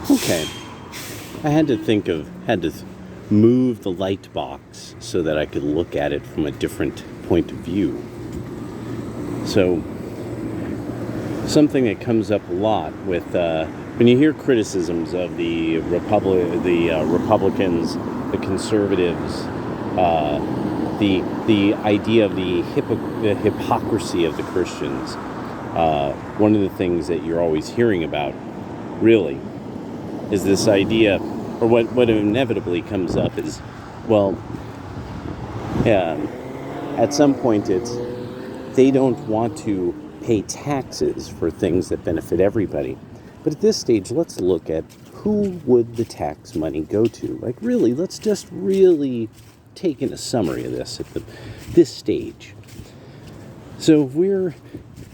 Okay. Had to move the light box so that I could look at it from a different point of view. So, something that comes up a lot with when you hear criticisms of the Republicans, the conservatives, the idea of the hypocrisy of the Christians. One of the things that you're always hearing about, really, is this idea, or what inevitably comes up is, well, yeah, at some point they don't want to pay taxes for things that benefit everybody. But at this stage, let's look at who would the tax money go to. Like, really, let's just really take in a summary of this at this stage. So if we're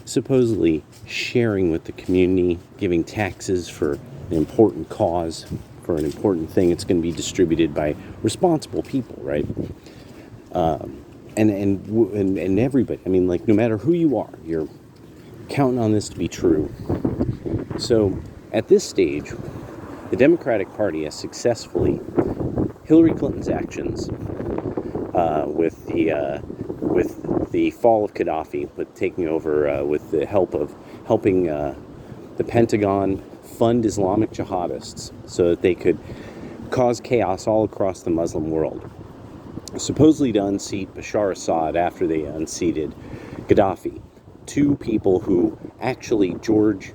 supposedly sharing with the community, giving taxes for an important cause, for an important thing, it's going to be distributed by responsible people, right? And everybody, I mean, like, no matter who you are, you're counting on this to be true. So at this stage, the Democratic Party has successfully, Hillary Clinton's actions with the fall of Gaddafi, with taking over, with the help of helping the Pentagon fund Islamic jihadists so that they could cause chaos all across the Muslim world, supposedly to unseat Bashar Assad after they unseated Gaddafi. Two people who actually George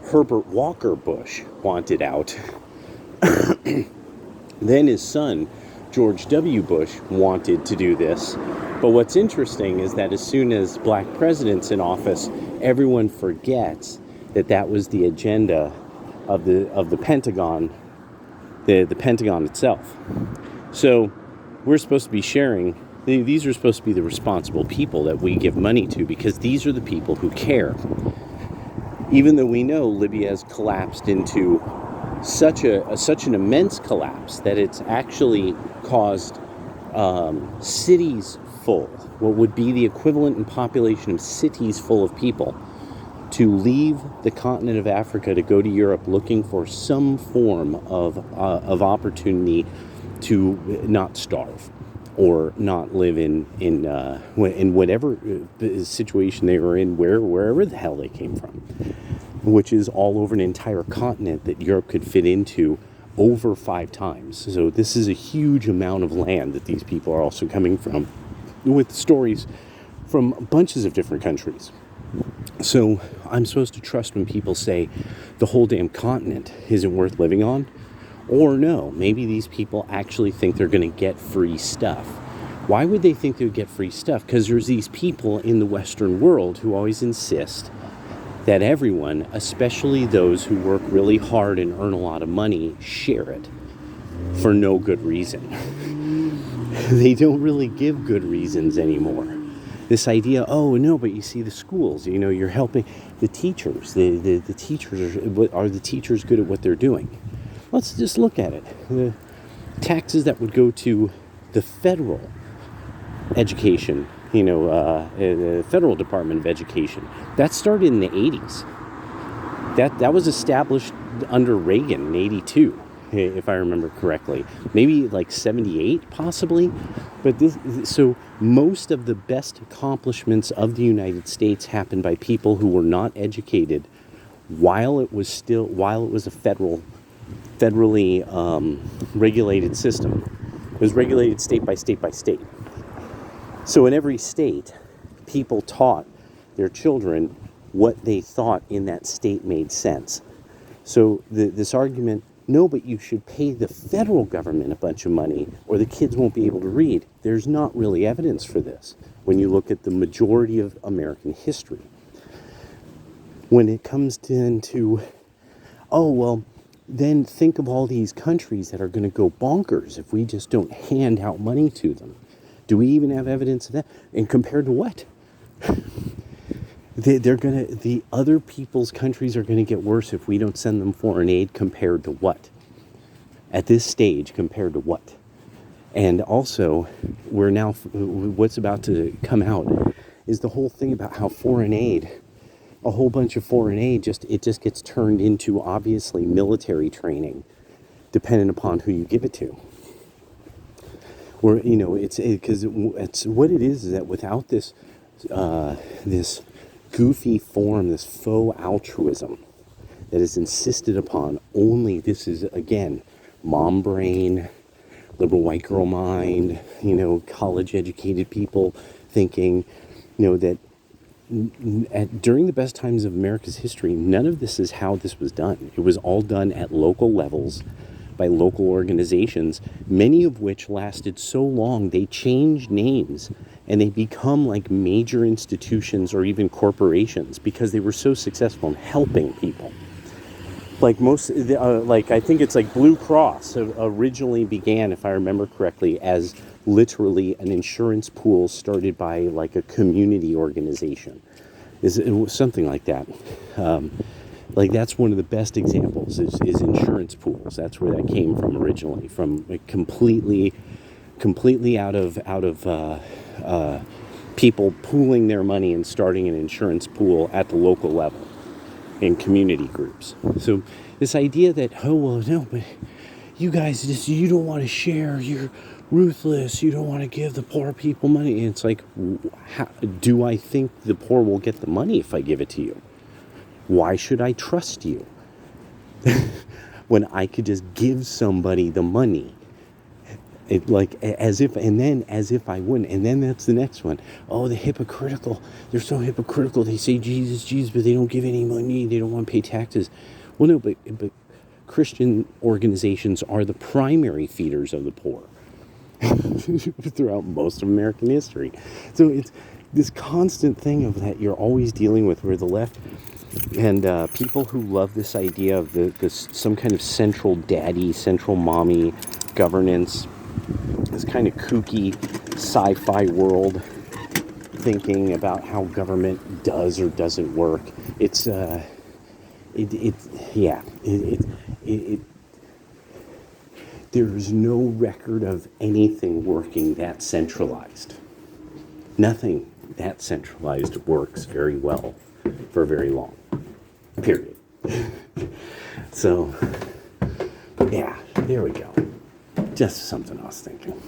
Herbert Walker Bush wanted out. Then his son, George W. Bush, wanted to do this. But what's interesting is that as soon as black president's in office, everyone forgets that that was the agenda of the Pentagon, the Pentagon itself. So we're supposed to be sharing. These are supposed to be the responsible people that we give money to, because these are the people who care. Even though we know Libya has collapsed into such an immense collapse that it's actually caused cities full, what would be the equivalent in population of cities full of people, to leave the continent of Africa to go to Europe looking for some form of opportunity to not starve or not live in whatever situation they were in, wherever the hell they came from, which is all over an entire continent that Europe could fit into over 5 times. So this is a huge amount of land that these people are also coming from, with stories from bunches of different countries. So I'm supposed to trust when people say the whole damn continent isn't worth living on? Or no, maybe these people actually think they're going to get free stuff. Why would they think they would get free stuff? Because there's these people in the Western world who always insist that everyone, especially those who work really hard and earn a lot of money, share it for no good reason. They don't really give good reasons anymore. This idea, oh no, but you see the schools, you know, you're helping the teachers. The teachers are the teachers good at what they're doing? Let's just look at it. The taxes that would go to the federal education, the Federal Department of Education, that started in the 80s. That was established under Reagan in 82, if I remember correctly. Maybe like 78, possibly. But so most of the best accomplishments of the United States happened by people who were not educated while it was a federally regulated system. It was regulated state by state by state. So in every state, people taught their children what they thought in that state made sense. So this argument, no, but you should pay the federal government a bunch of money or the kids won't be able to read. There's not really evidence for this when you look at the majority of American history. When it comes to oh, well, then think of all these countries that are going to go bonkers if we just don't hand out money to them. Do we even have evidence of that? And compared to what? The other people's countries are going to get worse if we don't send them foreign aid. Compared to what? At this stage, compared to what? And also, what's about to come out is the whole thing about how foreign aid a whole bunch of foreign aid just gets turned into obviously military training, depending upon who you give it to. Or it's because it's what it is that without this goofy form, this faux altruism that is insisted upon, only this is again mom brain, liberal white girl mind, college educated people thinking, that during the best times of America's history, none of this is how this was done. It was all done at local levels by local organizations, many of which lasted so long they changed names and they become like major institutions or even corporations because they were so successful in helping people. Like I think it's like Blue Cross originally began, if I remember correctly, as literally an insurance pool started by like a community organization. It was something like that. Like that's one of the best examples is insurance pools. That's where that came from originally, from completely out of people pooling their money and starting an insurance pool at the local level in community groups. So this idea that, oh, well, no, but you guys, you don't want to share, you're ruthless, you don't want to give the poor people money. And it's like, do I think the poor will get the money if I give it to you? Why should I trust you when I could just give somebody the money? As if I wouldn't. And then that's the next one. Oh, the hypocritical. They're so hypocritical. They say Jesus, but they don't give any money. They don't want to pay taxes. Well, no, but Christian organizations are the primary feeders of the poor throughout most of American history. So it's this constant thing of that you're always dealing with, where the left and people who love this idea of this some kind of central daddy, central mommy governance, this kind of kooky sci-fi world thinking about how government does or doesn't work. It's there's no record of anything working that centralized. Nothing that centralized works very well for very long. Period. So, yeah, there we go. Just something I was thinking.